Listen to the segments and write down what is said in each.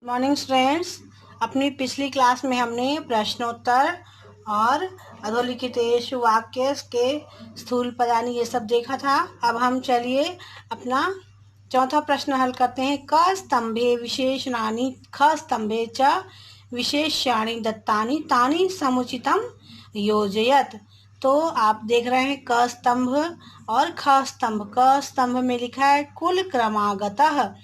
Morning students. अपनी पिछली class में हमने प्रश्नोत्तर और अधोलिखितेषु वाक्य के स्थूल पदानि ये सब देखा था। अब हम चलिए अपना चौथा प्रश्न हल करते हैं। क स्तंभे विशेषणानि ख स्तंभे च विशेष्याणि दत्तानि तानि समुचितं योजयत। तो आप देख रहे हैं क स्तंभ और ख स्तंभ। क स्तंभ में लिखा है कुल क्रमागतः।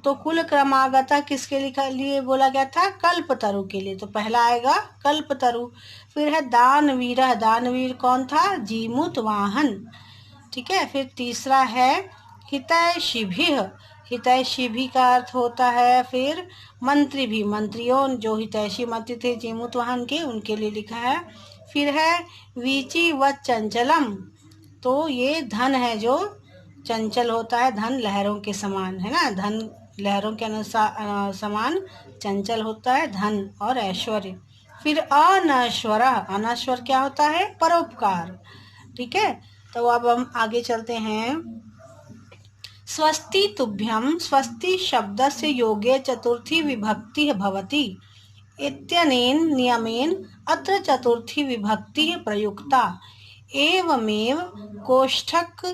तो कुल क्रमागतः किसके लिए बोला गया था? कल्पतरु के लिए। तो पहला आएगा कल्पतरु। फिर है दानवीर। दानवीर कौन था? जीमूत वाहन। ठीक है। फिर तीसरा है हितैषिभिः। हितैषिभिः का अर्थ होता है फिर मंत्री भी। मंत्रियों जो हितैषी मंत्री थे जीमूत वाहन के, उनके लिए लिखा है। फिर है वीची व चंचलम। तो ये धन है जो चंचल होता है। धन लहरों के समान है ना। धन लहरों के अनुसार समान चंचल होता है धन और ऐश्वर्य। फिर अनश्वर। अनश्वर क्या होता है? परोपकार। ठीक है। तो अब हम आगे चलते हैं। स्वस्ति तुभ्यं। स्वस्ति शब्द से योगे चतुर्थी विभक्ति भवति इत्यनेन नियमेन अत्र चतुर्थी विभक्ति प्रयुक्ता। एवमेव कोष्ठक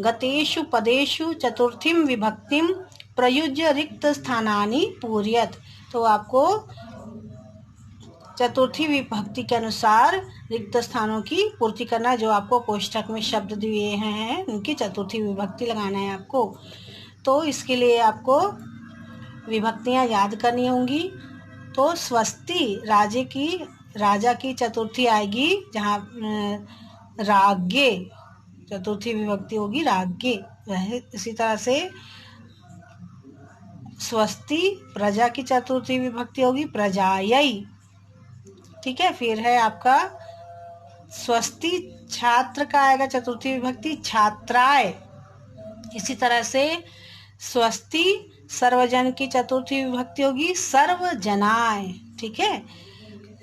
गतेषु पदेषु चतुर्थीं विभक्तिं प्रयुज्य रिक्त स्थानानि पूरयत। तो आपको चतुर्थी विभक्ति के अनुसार रिक्त स्थानों की पूर्ति करना है। जो आपको कोष्ठक में शब्द दिए हैं उनकी चतुर्थी विभक्ति लगाना है आपको। तो इसके लिए आपको विभक्तियां याद करनी होंगी। तो स्वस्ति राजा की चतुर्थी आएगी, जहाँ राज्ञे चतुर्थी विभक्ति होगी राज्ञे। इसी तरह से स्वस्ति प्रजा की चतुर्थी विभक्ति होगी प्रजायै। ठीक है। फिर है आपका स्वस्ति छात्र का आएगा चतुर्थी विभक्ति छात्राय। इसी तरह से स्वस्ति सर्वजन की चतुर्थी विभक्ति होगी सर्वजनाय। ठीक है।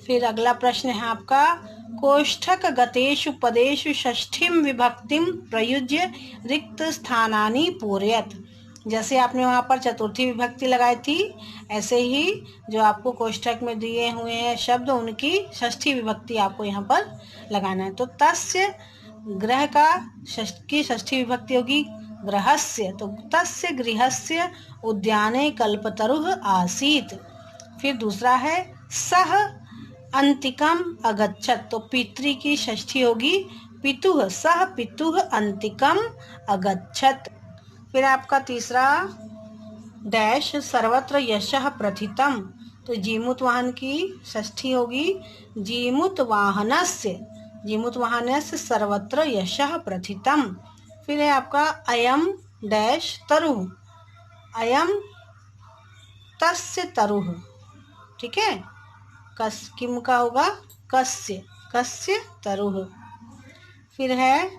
फिर अगला प्रश्न है आपका कोष्ठक गतेषु पदेषु षष्ठीं विभक्तिं प्रयुज्य रिक्त स्थानानि पूरयत। जैसे आपने वहाँ पर चतुर्थी विभक्ति लगाई थी, ऐसे ही जो आपको कोष्ठक में दिए हुए हैं शब्द उनकी षष्ठी विभक्ति आपको यहाँ पर लगाना है। तो तस्य ग्रह की षष्ठी विभक्ति होगी गृहस्य। तो तस्य गृहस्य उद्याने कल्पतरुः आसीत्। फिर दूसरा है सह अंतिकम अगच्छत। तो पितृ की षष्ठी होगी पितुः। सह पितुः अंतिकम अगच्छत। फिर आपका तीसरा डैश सर्वत्र यशः प्रथितम। तो जीमूत वाहन की षष्ठी होगी जीमूत वाहनस्य। जीमूत वाहनस्य सर्वत्र यशः प्रथितम। फिर है आपका अयम डैश तरुः। अयम तस्य तरुः। ठीक है। किम का होगा कस्य तरुः। फिर है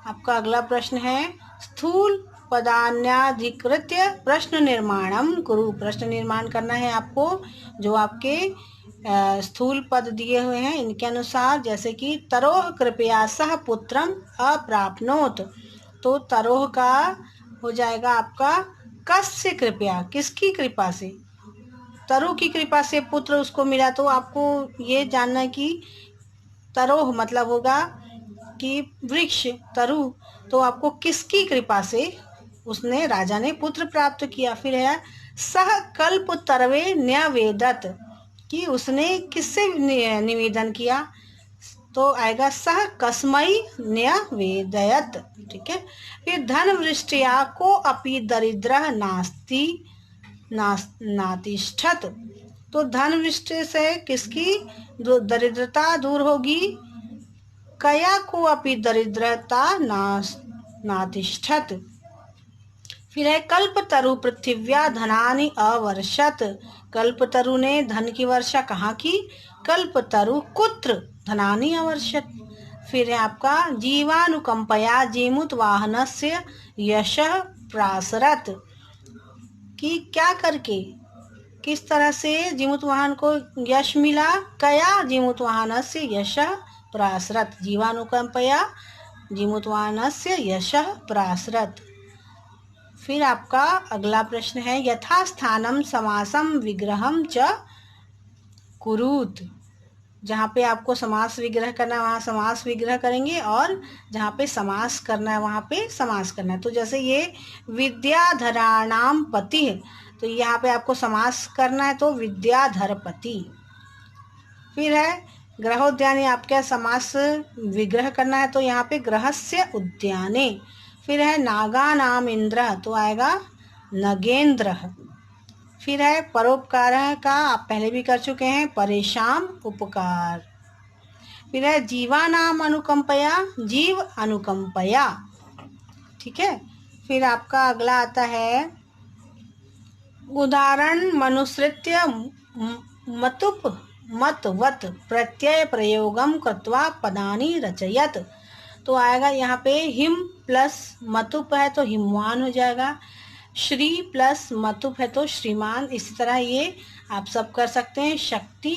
आपका अगला प्रश्न है स्थूल पदान्याधिकृत्य प्रश्न निर्माणम कुरु। प्रश्न निर्माण करना है आपको जो आपके स्थूल पद दिए हुए हैं इनके अनुसार। जैसे कि तरोह कृपया सह पुत्रम अप्राप्नोत। तो तरोह का हो जाएगा आपका कस्य कृपया। किसकी कृपा से? तरु की कृपा से पुत्र उसको मिला। तो आपको ये जानना है कि तरोह मतलब होगा कि वृक्ष तरु। तो आपको किसकी कृपा से उसने राजा ने पुत्र प्राप्त किया। फिर है सह कल्प तरवे न्यवेदत कि उसने किससे निवेदन किया। तो आएगा सह कस्मै न्यवेदयत। ठीक है। फिर धन वृष्टिया को अपि दरिद्रः नास्ति नातिष्ठत। तो धन वृष्टि से किसकी दरिद्रता दूर होगी? कया को अपि दरिद्रता नातिष्ठत। फिर है कल्पतरु पृथिव्या धनानि अवर्षत। कल्पतरु ने धन की वर्षा कहाँ की? कल्पतरु कुत्र धनानि अवर्षत। फिर है आपका जीवानुकंपया जीमूत वाहनस्य यशः प्रासरत। कि क्या करके, किस तरह से जीमूत वाहन को यश मिला? कया जीमूत वाहनस्य यशः प्रासरत। जीवानुकंपया जीमूत वाहनस्य यशः प्रासरत। फिर आपका अगला प्रश्न है यथास्थानम समासम विग्रहम च कुरुत। जहाँ पे आपको समास विग्रह करना है वहाँ समास विग्रह करेंगे, और जहाँ पे समास करना है वहाँ पे समास करना है। तो जैसे ये विद्याधराणाम पति है, तो यहाँ पे आपको समास करना है, तो विद्याधरपति। फिर है ग्रहोद्याने, आपके समास विग्रह करना है, तो यहाँ पे गृहस्य उद्याने। फिर है नागानाम इंद्र, तो आएगा नगेंद्र। फिर है परोपकार का आप पहले भी कर चुके हैं, परेशान उपकार। फिर है जीवानाम अनुकंपया, जीव अनुकंपया। ठीक है। फिर आपका अगला आता है उदाहरण मनुसृत्य मतुप मतवत प्रत्यय प्रयोगम कृत्वा पदानि रचयत। तो आएगा यहाँ पे हिम प्लस मतुप है तो हिमवान हो जाएगा, श्री प्लस मतुप है तो श्रीमान। इसी तरह ये आप सब कर सकते हैं। शक्ति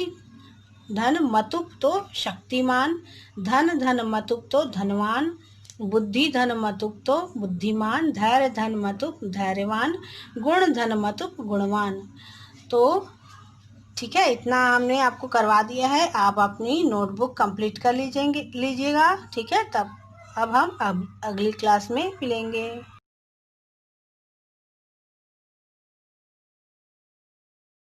धन मतुप तो शक्तिमान, धन धन मतुप तो धनवान, बुद्धि धन मतुप तो बुद्धिमान, धैर्य धन मतुप धैर्यवान, गुण धन मतुप गुणवान। तो ठीक है, इतना हमने आपको करवा दिया है। आप अपनी नोटबुक कंप्लीट कर लीजिएगा। ठीक है, तब अब हम अगली क्लास में मिलेंगे।